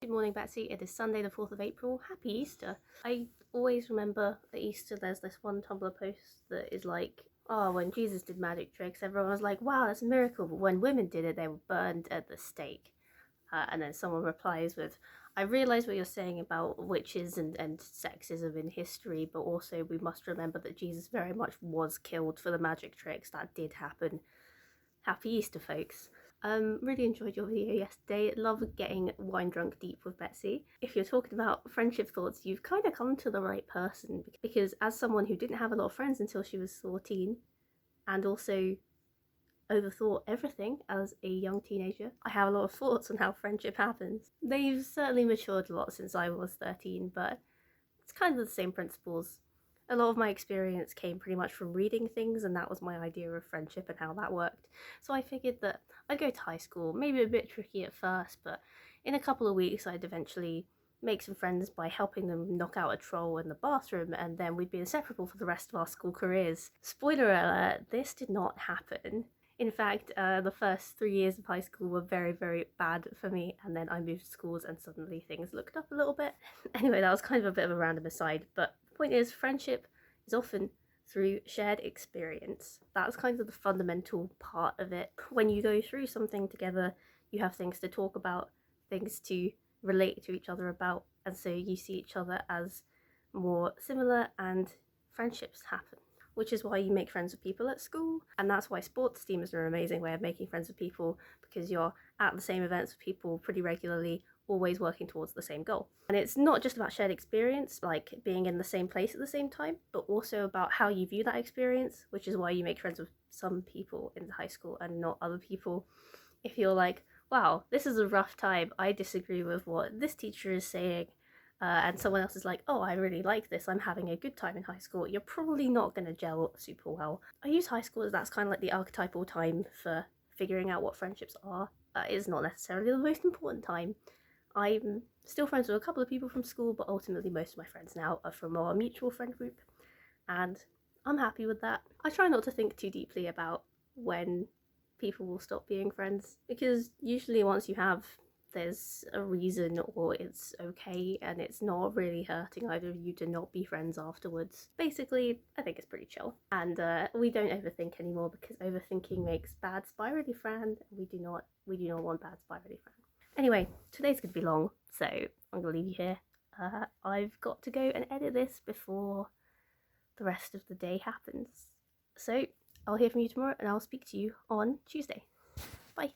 Good morning, Betsy. It is Sunday, the 4th of April. Happy Easter. I always remember at Easter there's this one Tumblr post that is like, oh, when Jesus did magic tricks, everyone was like, wow, that's a miracle. But when women did it, they were burned at the stake. And then someone replies with, I realise what you're saying about witches and sexism in history, but also we must remember that Jesus very much was killed for the magic tricks. That did happen. Happy Easter, folks. Really enjoyed your video yesterday. Love getting wine drunk deep with Betsy. If you're talking about friendship thoughts, you've kind of come to the right person, because as someone who didn't have a lot of friends until she was 14 and also overthought everything as a young teenager, I have a lot of thoughts on how friendship happens. They've certainly matured a lot since I was 13, but it's kind of the same principles. A lot of my experience came pretty much from reading things, and that was my idea of friendship and how that worked. So I figured that I'd go to high school, maybe a bit tricky at first, but in a couple of weeks I'd eventually make some friends by helping them knock out a troll in the bathroom, and then we'd be inseparable for the rest of our school careers. Spoiler alert, this did not happen. In fact, the first 3 years of high school were very, very bad for me, and then I moved schools and suddenly things looked up a little bit. Anyway, that was kind of a bit of a random aside, but the point is, friendship is often through shared experience. That's kind of the fundamental part of it. When you go through something together, you have things to talk about, things to relate to each other about, and so you see each other as more similar, and friendships happen, which is why you make friends with people at school. And that's why sports teams are an amazing way of making friends with people, because you're at the same events with people pretty regularly, always working towards the same goal. And it's not just about shared experience, like being in the same place at the same time, but also about how you view that experience, which is why you make friends with some people in high school and not other people. If you're like, wow, this is a rough time, I disagree with what this teacher is saying, and someone else is like, oh, I really like this, I'm having a good time in high school, you're probably not going to gel super well. I use high school as that's kind of like the archetypal time for figuring out what friendships are. It's not necessarily the most important time. I'm still friends with a couple of people from school, but ultimately most of my friends now are from our mutual friend group, and I'm happy with that. I try not to think too deeply about when people will stop being friends, because usually once you have, there's a reason, or it's okay and it's not really hurting either of you to not be friends afterwards. Basically, I think it's pretty chill, and we don't overthink anymore, because overthinking makes bad spirally friend. We do not want bad spirally friend. Anyway, today's gonna be long, so I'm gonna leave you here. I've got to go and edit this before the rest of the day happens. So I'll hear from you tomorrow, and I'll speak to you on Tuesday. Bye.